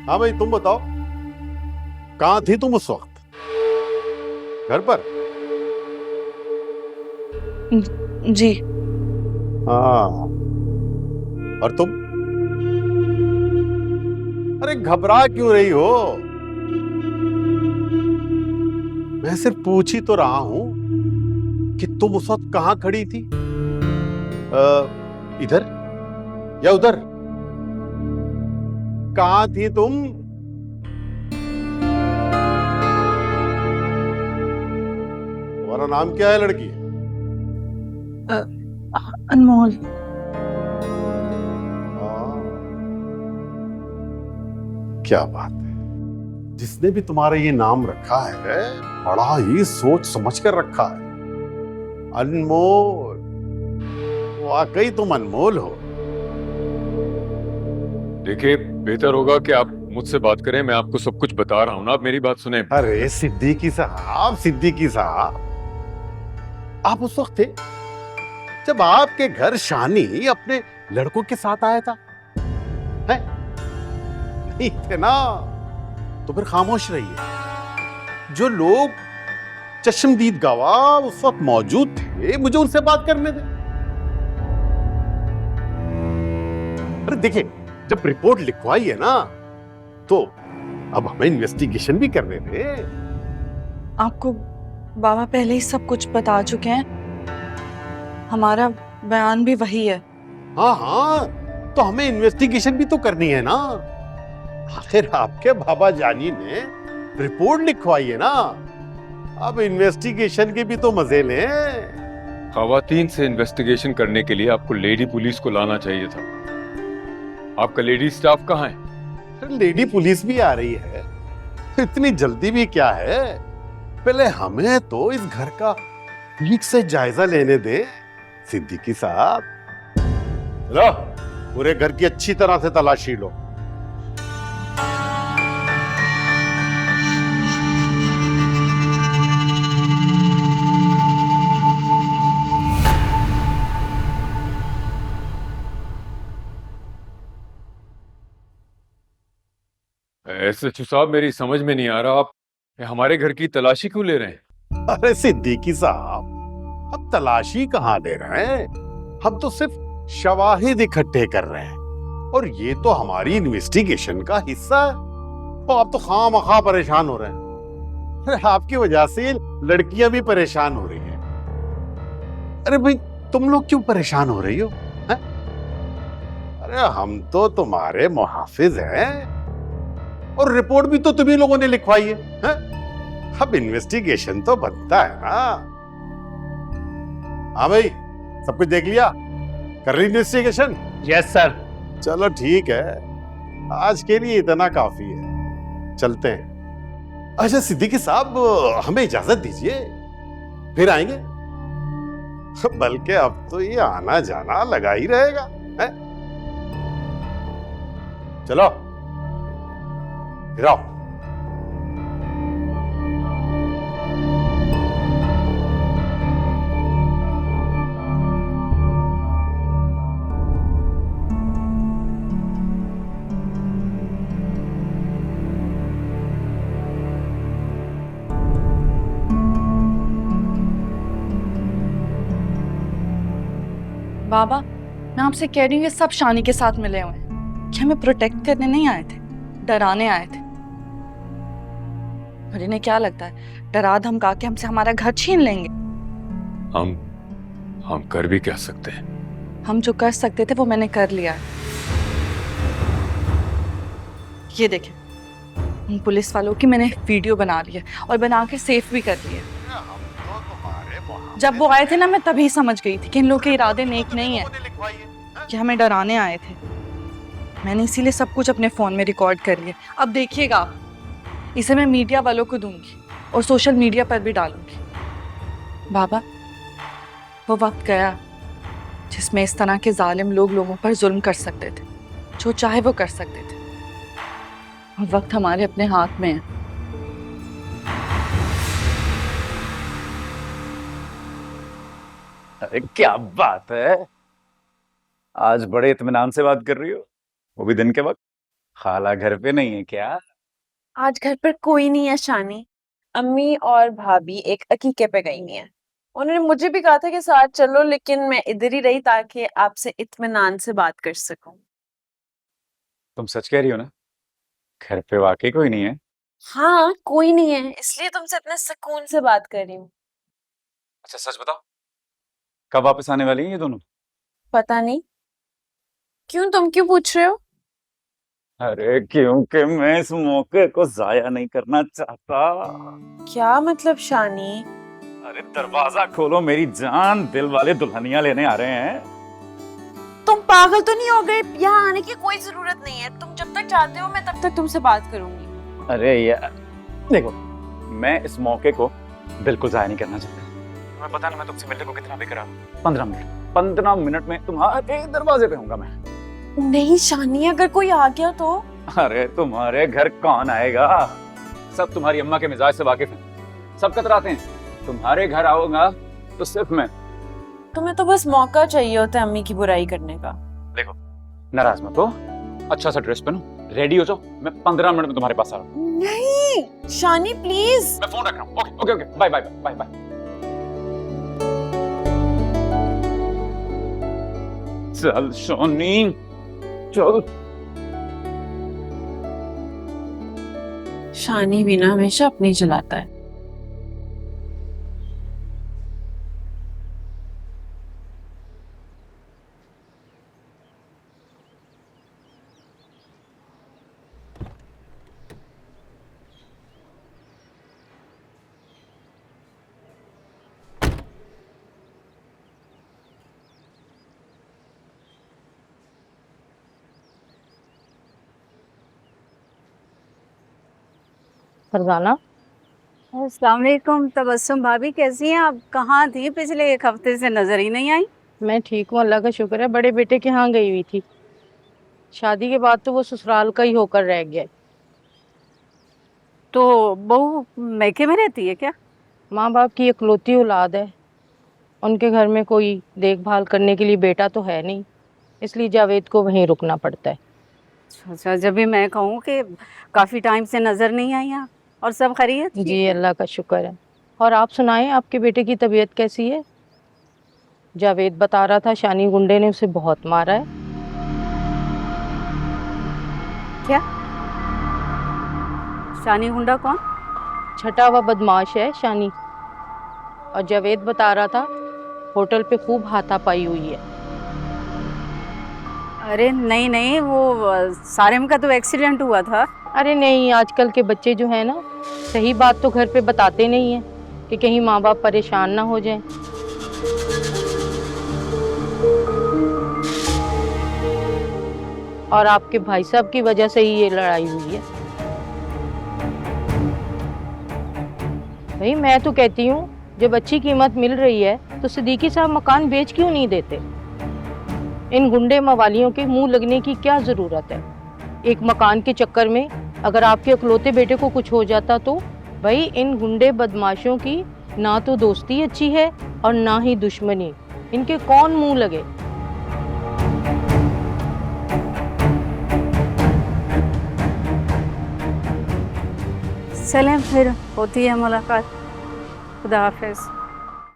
हाँ भाई, तुम बताओ, कहाँ थी तुम उस वक्त? घर पर? जी। हाँ। और तुम? अरे घबरा क्यों रही हो? मैं सिर्फ पूछ ही तो रहा हूं कि तुम उस वक्त कहां खड़ी थी। इधर या उधर? कहां थी तुम? तुम्हारा नाम क्या है लड़की? अ, अनमोल। क्या बात है, जिसने भी तुम्हारा ये नाम रखा है बड़ा ही सोच समझ कर रखा है। अनमोल, वाकई तुम अनमोल हो। देखिए, बेहतर होगा कि आप मुझसे बात करें। मैं आपको सब कुछ बता रहा हूं ना, आप मेरी बात सुने। अरे सिद्दीकी साहब, सिद्दीकी साहब, आप उस वक्त थे जब आपके घर शानी अपने लड़कों के साथ आया था, है? नहीं थे ना? तो फिर खामोश रहिए। जो लोग चश्मदीद गवाह उस वक्त मौजूद थे, मुझे उनसे बात करने दे। अरे देखिए, जब रिपोर्ट लिखवाई है ना, तो अब हमें इन्वेस्टिगेशन भी करने दे। आपको बाबा पहले ही सब कुछ बता चुके हैं। हमारा बयान भी वही है। हाँ हाँ, तो हमें इन्वेस्टिगेशन भी तो करनी है ना। आखिर आपके बाबा जानी ने रिपोर्ट लिखवाई है ना, अब इन्वेस्टिगेशन के भी तो मजे लें। खवातीन से इन्वेस्टिगेशन करने के लिए आपको लेडी पुलिस को लाना चाहिए था। आपका लेडी स्टाफ कहाँ है? लेडी पुलिस भी आ रही है, इतनी जल्दी भी क्या है? पहले हमें तो इस घर का ठीक से जायजा लेने दे सिद्दीकी साहब। लो, पूरे घर की अच्छी तरह से तलाशी लो। एसएचओ साहब, मेरी समझ में नहीं आ रहा, आप हमारे घर की तलाशी क्यों ले रहे हैं? अरे सिद्दीकी साहब, हम तलाशी कहाँ ले रहे हैं? हम तो सिर्फ शवाहिद इकट्ठे कर रहे हैं, और ये तो हमारी इन्वेस्टिगेशन का हिस्सा है। तो आप तो खामखा परेशान हो रहे हैं। अरे आपकी वजह से लड़कियां भी परेशान हो रही हैं। अरे भाई, तुम लोग क्यों परेशान हो रही हो, हैं? अरे हम तो तुम्हारे मुहाफिज हैं, और रिपोर्ट भी तो तुम्ही लोगों ने लिखवाई है, हैं? अब इन्वेस्टिगेशन तो बनता है ना। हाँ भाई, सब कुछ देख लिया? कर ली इन्वेस्टिगेशन? Yes sir. चलो ठीक है, आज के लिए इतना काफी है, चलते हैं। अच्छा सिद्दीकी साहब, हमें इजाजत दीजिए, फिर आएंगे। बल्कि अब तो ये आना जाना लगा ही रहेगा, है? चलो फिर आओ। बाबा, मैं आपसे कह रही हूँ, ये सब शानी के साथ मिले हुए हैं कि हमें प्रोटेक्ट करने नहीं आए थे, डराने आए थे। और इन्हें क्या लगता है, डरा धमका के हमसे हमारा घर छीन लेंगे? हम कर भी क्या सकते हैं? हम जो कर सकते थे वो मैंने कर लिया है। ये देखें, उन पुलिस वालों की मैंने वीडियो बना ली है, और बना के सेफ भी कर ली है। जब वो आए थे ना, मैं तभी समझ गई थी कि इन लोगों के इरादे नेक नहीं है, कि हमें डराने आए थे। मैंने इसीलिए सब कुछ अपने फोन में रिकॉर्ड कर लिया। अब देखिएगा आप, इसे मैं मीडिया वालों को दूंगी और सोशल मीडिया पर भी डालूंगी। बाबा, वो वक्त गया जिसमें इस तरह के जालिम लोग लोगों पर जुल्म कर सकते थे, जो चाहे वो कर सकते थे। और वक्त हमारे अपने हाथ में है। अरे क्या बात है, आज बड़े इत्मीनान से बात कर रही हो, वो भी दिन के वक्त। खाला घर पे नहीं है क्या? आज घर पर कोई नहीं है शानी। अम्मी और भाभी एक अकीके पे गई हुई हैं। उन्होंने मुझे भी कहा था कि साथ चलो, लेकिन मैं इधर ही रही ताकि आपसे इत्मीनान से बात कर सकूं। तुम सच कह रही हो ना? घर पे वाकई कोई नहीं है? हाँ, कोई नहीं है, इसलिए तुमसे इतने सुकून से बात कर रही हूँ। अच्छा सच बताओ, कब वापस आने वाली हैं ये दोनों? पता नहीं। क्यों, तुम क्यों पूछ रहे हो? अरे क्योंकि मैं इस मौके को जाया नहीं करना चाहता। क्या मतलब शानी? अरे दरवाजा खोलो मेरी जान, दिल वाले दुल्हनिया लेने आ रहे हैं। तुम पागल तो नहीं हो गए? यहाँ आने की कोई जरूरत नहीं है। तुम जब तक चाहते हो मैं तब तक तुमसे बात करूंगी। अरे यार देखो, मैं इस मौके को बिल्कुल जाया नहीं करना चाहता। तुम्हें पता ना मैं तुमसे मिलने को कितना बेकरार हूं। 15 मिनट में तुम्हारे दरवाजे पे होऊंगा मैं। नहीं शानी, अगर कोई आ गया तो? अरे तुम्हारे घर कौन आएगा? सब तुम्हारी अम्मा के मिजाज से वाकिफ हैं, सब कतराते हैं। तुम्हारे घर आऊंगा तो सिर्फ मैं। तुम्हें तो बस मौका चाहिए होता है अम्मी की बुराई करने का। देखो नाराज मत हो, अच्छा सा ड्रेस पहनो, रेडी हो जाओ, मैं 15 मिनट में तुम्हारे पास आ रहा हूँ। नहीं शानी प्लीज। मैं फोन रख रहा हूँ। Okay okay okay, bye bye bye bye. चल सोनी चल। शानी भी ना हमेशा अपनी चलाता है। फरजाना। अस्सलाम वालेकुम तबस्सुम भाभी, कैसी हैं आप? कहाँ थी? पिछले एक हफ्ते से नजर ही नहीं आई। मैं ठीक हूँ, अल्लाह का शुक्र है। बड़े बेटे के यहाँ गई हुई थी। शादी के बाद तो वो ससुराल का ही होकर रह गया। तो बहू मैके में रहती है क्या? माँ बाप की इकलौती औलाद है, उनके घर में कोई देखभाल करने के लिए बेटा तो है नहीं, इसलिए जावेद को वहीं रुकना पड़ता है। अच्छा, जब भी मैं कहूँ कि काफ़ी टाइम से नज़र नहीं आई आप, और सब खैरियत? जी अल्लाह का शुक्र है। और आप सुनाएं, आपके बेटे की तबीयत कैसी है? जावेद बता रहा था शानी गुंडे ने उसे बहुत मारा है। क्या? शानी गुंडा कौन? छठा हुआ बदमाश है शानी। और जावेद बता रहा था होटल पे खूब हाथापाई हुई है। अरे नहीं नहीं, वो सारिम का तो एक्सीडेंट हुआ था। अरे नहीं, आजकल के बच्चे जो है ना, सही बात तो घर पे बताते नहीं हैं कि कहीं माँ बाप परेशान ना हो जाएं। और आपके भाई साहब की वजह से ही ये लड़ाई हुई है। भाई मैं तो कहती हूँ, जब अच्छी कीमत मिल रही है तो सिद्दीकी साहब मकान बेच क्यों नहीं देते? इन गुंडे मवालियों के मुंह लगने की क्या जरूरत है? एक मकान के चक्कर में अगर आपके अकलौते बेटे को कुछ हो जाता तो भाई इन गुंडे बदमाशों की ना तो दोस्ती अच्छी है और ना ही दुश्मनी। इनके कौन मुंह लगे? चलें फिर, होती है मुलाकात। खुदा हाफिज।